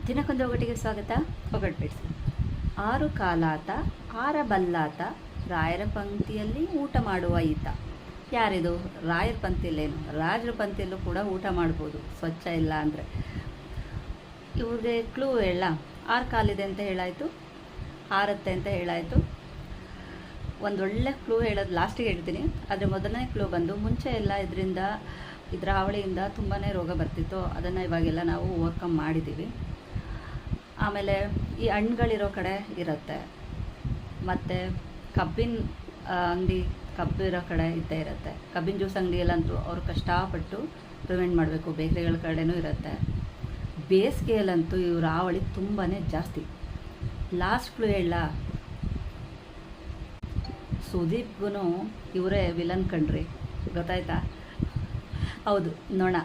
ದಿನಕ್ಕೊಂದು ಒಗಟಿಗೆ ಸ್ವಾಗತ. ಒಗಟ್ಬಿಡಿಸಿ. ಆರು ಕಾಲಾತ ಆರ ಬಲ್ಲಾತ ರಾಯರ ಪಂಕ್ತಿಯಲ್ಲಿ ಊಟ ಮಾಡುವ ಈತ. ಯಾರಿದು? ರಾಯರ ಪಂಕ್ತಿಯಲ್ಲೇನು, ರಾಜರ ಪಂಕ್ತಿಯಲ್ಲೂ ಕೂಡ ಊಟ ಮಾಡ್ಬೋದು, ಸ್ವಚ್ಛ ಇಲ್ಲ ಅಂದರೆ. ಇವ್ರಿಗೆ ಕ್ಲೂ ಹೇಳ. ಆರು ಕಾಲಿದೆ ಅಂತ ಹೇಳಾಯಿತು, ಆರತ್ತೆ ಅಂತ ಹೇಳಾಯಿತು. ಒಂದೊಳ್ಳೆ ಕ್ಲೂ ಹೇಳೋದು ಲಾಸ್ಟಿಗೆ ಹೇಳ್ತೀನಿ. ಆದರೆ ಮೊದಲನೇ ಕ್ಲೂ ಬಂದು, ಮುಂಚೆ ಎಲ್ಲ ಇದರ ಹಾವಳಿಯಿಂದ ತುಂಬಾ ರೋಗ ಬರ್ತಿತ್ತು. ಅದನ್ನು ಇವಾಗೆಲ್ಲ ನಾವು ಓವರ್ಕಮ್ ಮಾಡಿದ್ದೀವಿ. ಆಮೇಲೆ ಈ ಹಣ್ಣುಗಳಿರೋ ಕಡೆ ಇರುತ್ತೆ, ಮತ್ತು ಕಬ್ಬಿನ ಅಂಗಡಿ ಕಬ್ಬಿರೋ ಕಡೆ ಇದ್ದೇ ಇರುತ್ತೆ. ಕಬ್ಬಿನ ಜ್ಯೂಸ್ ಅಂಗಡಿಯಲ್ಲಂತೂ ಅವರು ಕಷ್ಟಪಟ್ಟು ಪ್ರಿವೆಂಟ್ ಮಾಡಬೇಕು. ಬೇಕರಿಗಳ ಕಡೆನೂ ಇರುತ್ತೆ. ಬೇಸಿಗೆಯಲ್ಲಂತೂ ಇವ್ರ ಹಾವಳಿ ತುಂಬಾ ಜಾಸ್ತಿ. ಲಾಸ್ಟ್ ಕ್ಲೂ ಹೇಳ. ಸುದೀಪ್ಗೂ ಇವರೇ ವಿಲನ್ ಕಣ್ರಿ, ಗೊತ್ತಾಯ್ತಾ? ಹೌದು, ನೊಣ.